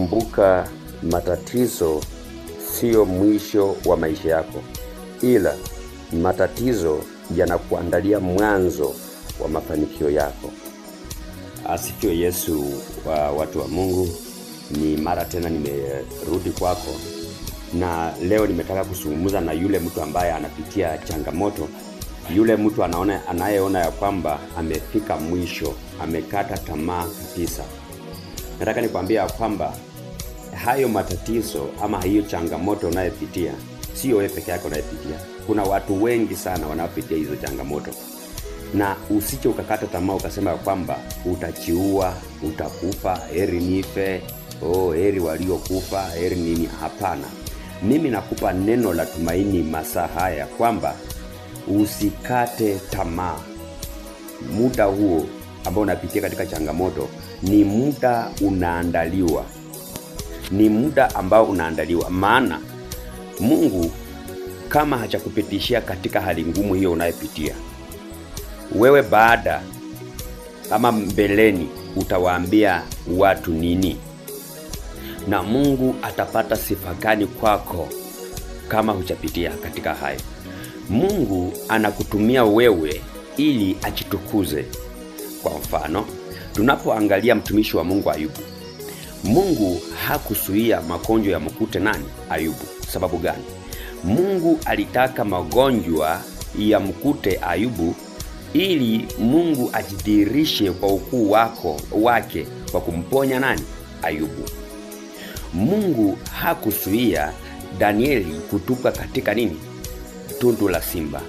Kumbuka, matatizo sio mwisho wa maisha yako, ila matatizo yanakuandalia mwanzo wa mafanikio yako. Asifiwe Yesu. Watu wa Mungu, ni mara tena nimerudi kwako, na leo nimetaka kuzungumza na yule mtu ambaye anapitia changamoto, yule mtu anayeona ya kwamba amefika mwisho, amekata tamaa kabisa. Nataka nikwambia kwamba hayo matatizo ama hiyo changamoto unayopitia sio wewe peke yako unayopitia. Kuna watu wengi sana wanaopitia hizo changamoto. Na usije ukakata tamaa ukasema kwamba utajiua, utakufa, heri nife, heri waliokufa, heri nini. Hapana. Mimi nakupa neno la tumaini masaa haya kwamba usikate tamaa. Muda huo ambao unapitia katika changamoto ni muda unaandaliwa. Ni muda ambao unaandaliwa. Maana Mungu kama hajakupitishia katika hali ngumu hiyo unayopitia, wewe baada ama mbeleni utawaambia watu nini? Na Mungu atapata sifa gani kwako kama hujapitia katika hayo? Mungu anakutumia wewe ili ajitukuze. Kwa mfano, tunapoangalia mtumishi wa Mungu Ayubu, Mungu hakuzuia magonjwa ya mkute nani? Ayubu. Sababu gani? Mungu alitaka magonjwa ya mkute Ayubu ili Mungu ajidhihirishe kwa ukuu wake kwa kumponya nani? Ayubu. Mungu hakuzuia Danieli kutupa katika nini? Tundu la simba.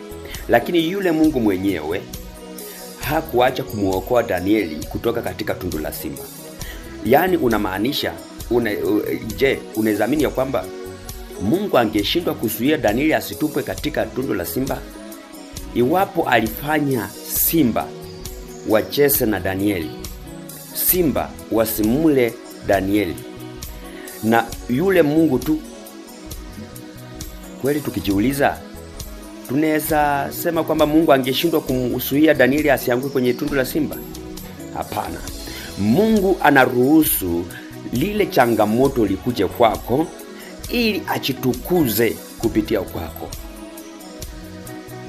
Lakini yule Mungu mwenyewe hakuacha kumuokoa Danieli kutoka katika tundu la simba. Yaani unamaanisha unawezamini ya kwamba Mungu angeshindwa kuzuia Danieli asitupwe katika tundu la simba? Iwapo alifanya simba wacheze na Danieli, simba wasimule Danieli, na yule Mungu tu, kweli tukijiuliza tunaweza sema kwamba Mungu angeshindwa kumzuia Danieli asianguke kwenye tundu la simba? Hapana. Mungu anaruhusu lile changamoto likuje kwako ili achitukuze kupitia kwako.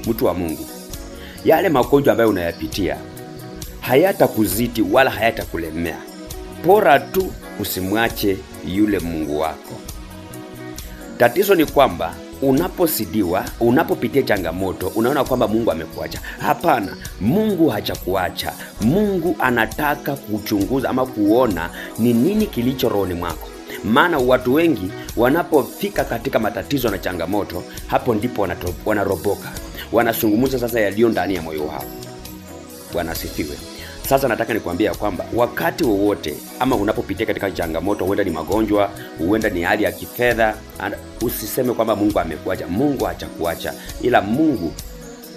Mtu wa Mungu, yale magonjwa ambayo unayapitia hayatakuzidi wala hayatakulemea. Bora tu usimwache yule Mungu wako. Tatizo ni kwamba unaposidiwa, unapopitia changamoto, unaona kwamba Mungu amekuacha. Hapana, Mungu hajakuacha. Mungu anataka kuchunguza ama kuona ni nini kilicho rohoni mwako. Maana watu wengi wanapofika katika matatizo na changamoto, hapo ndipo wanaroboka. Wanazungumza sasa yaliyo ndani ya moyo wao. Bwana asifiwe. Sasa nataka nikwambia kwamba wakati wowote ama unapopitia katika changamoto, huenda ni magonjwa, huenda ni hali ya kifedha, usiseme kwamba Mungu amekuacha. Mungu hajakuacha, ila Mungu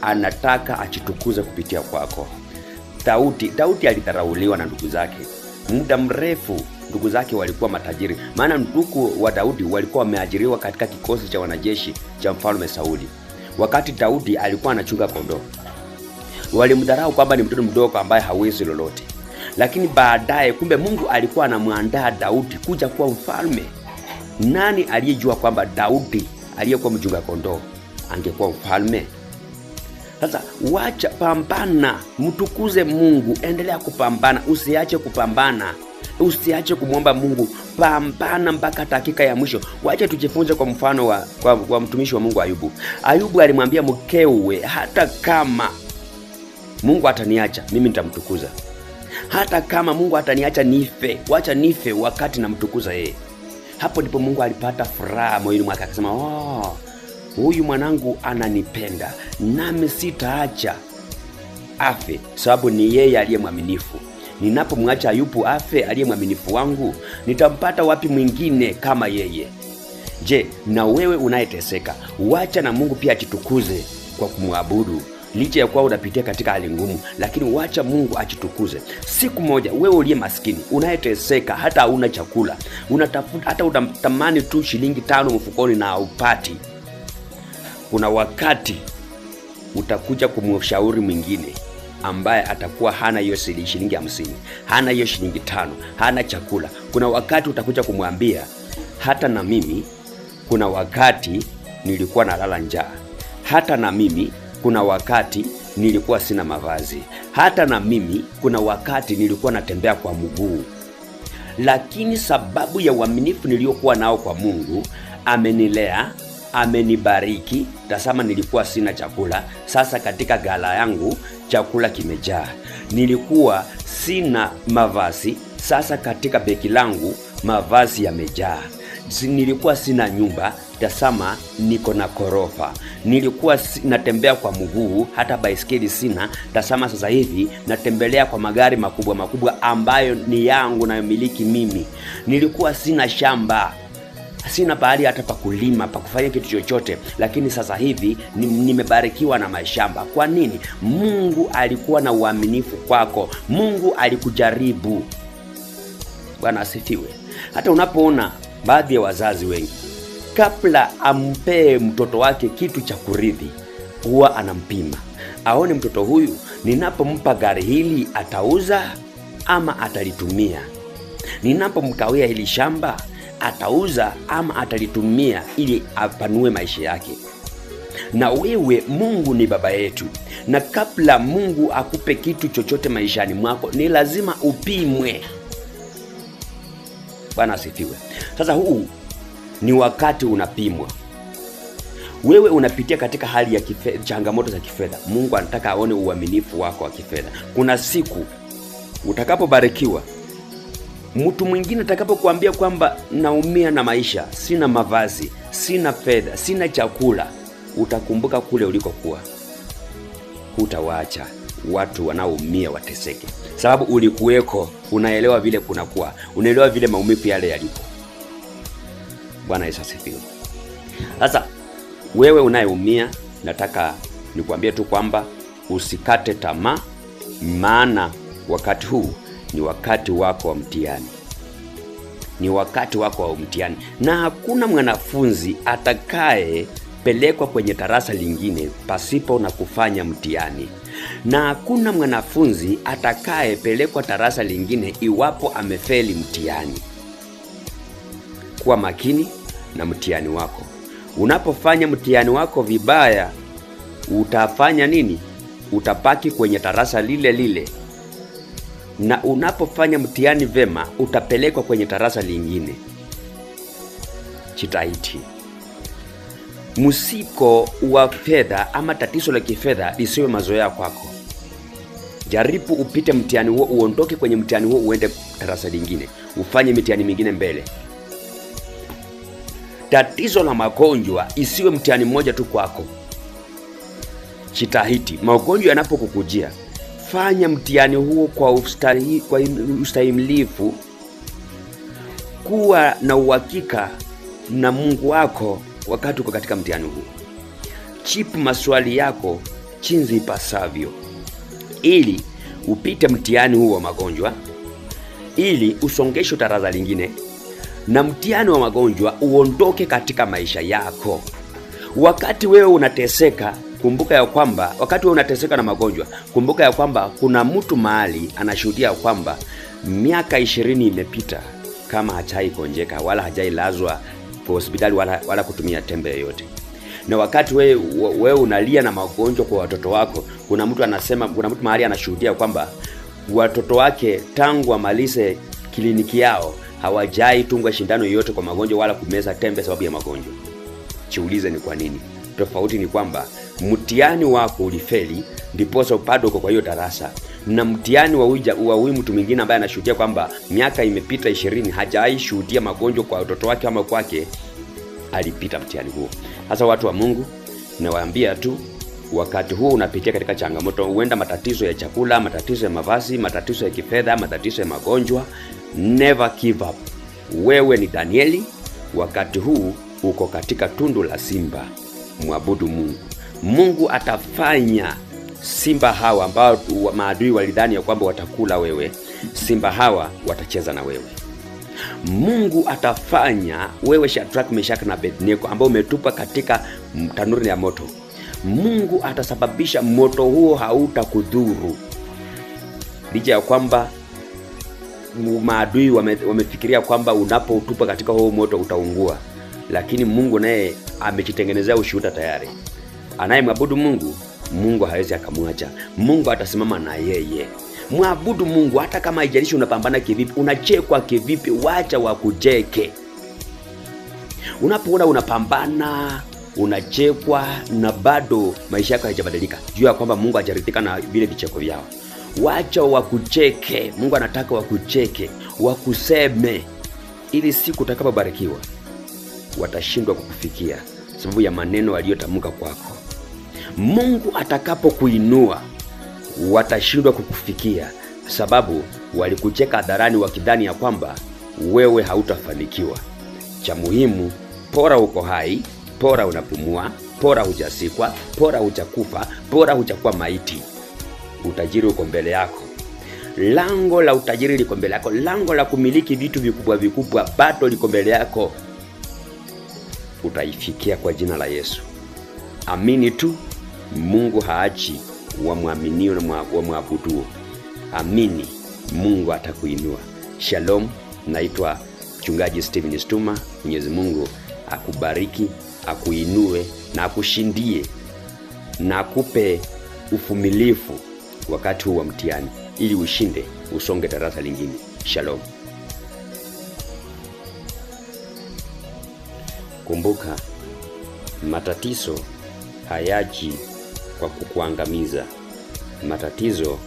anataka achitukuze kupitia kwako. Daudi alidharauliwa na ndugu zake. Muda mrefu ndugu zake walikuwa matajiri. Maana ndugu wa Daudi walikuwa wameajiriwa katika kikosi cha wanajeshi cha mfalme Sauli. Wakati Daudi alikuwa anachunga kondoo, walimdharau kwamba ni mtoto mdogo ambaye hawezi lolote. Lakini baadaye kumbe Mungu alikuwa anamwandaa Daudi kuja kuwa mfalme. Nani aliyejua kwamba Daudi aliyekuwa mchunga kondoo angekuwa mfalme? Sasa wacha, pambana, mtukuze Mungu, endelea kupambana, usiache kupambana. Usiache kumwomba Mungu, pambana mpaka dakika ya mwisho. Wacha tujifunze kwa mfano wa mtumishi wa Mungu Ayubu. Ayubu alimwambia mkewe, hata kama Mungu ataniacha, mimi nitamtukuza. Hata kama Mungu ataniacha nife, wacha nife wakati namtukuza yeye. Hapo ndipo Mungu alipata furaha moyoni mwake, akasema, huyu mwanangu ananipenda, nami sitaacha afe, sababu ni yeye aliye mwaminifu. Ninapomwacha Ayubu afe aliye mwaminifu wangu, nitampata wapi mwingine kama yeye? Je, na wewe unayeteseka, wacha na Mungu pia achitukuze kwa kumwabudu. Licha ya kuwa unapitia katika hali ngumu, lakini wacha Mungu achitukuze. Siku moja wewe uliye maskini, unayeteseka, hata hauna chakula, unatafuta, hata unatamani tu shilingi 5 mfukoni na upati, kuna wakati utakuja kumshauri mwingine ambaye atakuwa hana hiyo shilingi 50, hana hiyo shilingi 5, hana chakula. Kuna wakati utakuja kumwambia, hata na mimi kuna wakati nilikuwa nalala njaa, hata na mimi kuna wakati nilikuwa sina mavazi, hata na mimi kuna wakati nilikuwa natembea kwa mguu. Lakini sababu ya uaminifu niliokuwa nao kwa Mungu, amenilea, amenibariki. Tazama, nilikuwa sina chakula, sasa katika ghala yangu chakula kimejaa. Nilikuwa sina mavazi, sasa katika begi langu mavazi yamejaa. Nilikuwa sina nyumba, tazama niko na ghorofa. Nilikuwa natembea kwa mguu, hata baiskeli sina, tazama sasa hivi natembelea kwa magari makubwa makubwa ambayo ni yangu na miliki mimi. Nilikuwa sina shamba, sina pahali hata pa kulima, pa kufanya kitu chochote, lakini sasa hivi nimebarikiwa na mashamba. Kwa nini? Mungu alikuwa na uaminifu kwako. Mungu alikujaribu. Bwana asifiwe. Hata unapoona baadhi ya wazazi wengi, kabla ampee mtoto wake kitu cha kurithi, huwa anampima, aone mtoto huyu ninapompa gari hili atauza ama atalitumia, ninapomkawia hili shamba atauza ama atalitumia ili apanue maisha yake. Na wewe, Mungu ni baba yetu, na kabla Mungu akupe kitu chochote maishani mwako, ni lazima upimwe. Bwana asifiwe. Sasa huu ni wakati unapimwa. Wewe unapitia katika hali ya changamoto za kifedha. Mungu anataka aone uaminifu wako wa kifedha. Kuna siku utakapobarikiwa, mtu mwingine atakapokuambia kwamba naumia na maisha, sina mavazi, sina fedha, sina chakula, utakumbuka kule ulikokuwa. Hutawaacha watu wanaoumia wateseke, sababu ulikuweko, unaelewa vile kunakuwa, unaelewa vile maumivu yale yalipo. Bwana Yesu asifiwe. Sasa wewe unayeumia, nataka nikwambie tu kwamba usikate tamaa, maana wakati huu ni wakati wako wa mtihani. Ni wakati wako wa mtihani, na hakuna mwanafunzi atakaye pelekwa kwenye darasa lingine pasipo na kufanya mtihani. Na hakuna mwanafunzi atakaye pelekwa darasa lingine iwapo amefeli mtihani. Kuwa makini na mtihani wako. Unapofanya mtihani wako vibaya, utafanya nini? Utapaki kwenye darasa lile lile. Na unapofanya mtihani vema, utapelekwa kwenye darasa lingine. Jitahidi. Msiko wa fedha ama tatizo la kifedha lisiwe mazoea kwako. Jaribu upite mtihani huo, uondoke kwenye mtihani huo, uende darasa lingine, ufanye mtihani mingine mbele. Tatizo la magonjwa isiwe mtihani mmoja tu kwako. Jitahidi, magonjwa yanapokukujia, fanya mtihani huo kwa ustahimilifu. Kuwa na uhakika na Mungu wako wakati uko katika mtihani huu. Jibu maswali yako jinsi ipasavyo, ili upite mtihani huo wa magonjwa, ili usongeshwe darasa lingine, na mtihani wa magonjwa uondoke katika maisha yako. Wakati wewe unateseka, kumbuka ya kwamba wakati wewe unateseka na magonjwa, kumbuka ya kwamba kuna mtu mahali anashuhudia kwamba miaka 20 imepita kama hajai konjeka wala hajai lazwa kwa hospitali wala kutumia tembe yoyote. Na wakati wewe unalia na magonjwa kwa watoto wako, kuna mtu anasema, kuna mtu mahali anashuhudia kwamba watoto wake tangu amalize kliniki yao hawajai tungwa shindano yoyote kwa magonjwa wala kumeza tembe sababu ya magonjwa. Jiulize ni kwa nini? Tofauti ni kwamba mtihani wako ulifeli, ndipo bado uko kwa hiyo darasa, na mtihani wa huyu mtu mwingine ambaye anashuhudia kwamba miaka imepita 20 hajai shuhudia magonjwa kwa watoto wake ama kwake, alipita mtihani huo. Sasa watu wa Mungu, nawaambia tu, wakati huo unapitia katika changamoto, huenda matatizo ya chakula, matatizo ya mavazi, matatizo ya kifedha, matatizo ya magonjwa, never give up. Wewe ni Danieli, wakati huu uko katika tundu la simba. Muabudu Mungu. Mungu atafanya simba hawa ambao maadui walidhani ya kwamba watakula wewe, simba hawa watacheza na wewe. Mungu atafanya wewe Shadrach, Meshach na Abednego ambao umetupa katika tanuru ya moto. Mungu atasababisha moto huo hautakudhuru. licha ya kwamba maadui wamefikiria kwamba unapotupa katika huo moto utaungua, lakini Mungu naye amejitengenezea ushuhuda tayari. Anayemwabudu Mungu, Mungu hawezi akamwacha. Mungu atasimama na yeye. Mwabudu Mungu hata kama haijalishi unapambana kivipi, unachekwa kivipi, wacha wakujeke. Unapoona unapambana, unachekwa na bado maisha yako hayajabadilika, jua kwamba Mungu hajaridhika na vile vicheko vyao. Wacha wakucheke. Mungu anataka wakucheke, wakuseme, ili siku utakapobarikiwa watashindwa kukufikia sababu ya maneno aliyotamka kwako. Mungu atakapokuinua watashindwa kukufikia sababu walikucheka hadharani wakidhani ya kwamba wewe hautafanikiwa. Cha muhimu, pora uko hai, pora unapumua, pora hujasikwa, pora hujakufa, pora hujakuwa maiti. Utajiri uko mbele yako. Lango la utajiri liko mbele yako. Lango la kumiliki vitu vikubwa vikubwa bado liko mbele yako. Utaifikia kwa jina la Yesu. Amini tu, Mungu haachi wamwaminio na wamwabuduo. Amini, Mungu atakuinua. Shalom, naitwa Mchungaji Steven Stuma. Mwenyezi Mungu akubariki, akuinue na akushindie na akupe uvumilivu wakati huu wa mtihani, ili ushinde, usonge darasa lingine. Shalom. Kumbuka, matatizo hayaji kwa kukuangamiza. Matatizo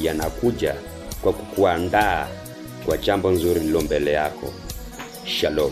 yanakuja kwa kukuandaa kwa jambo nzuri lilo mbele yako. Shalom.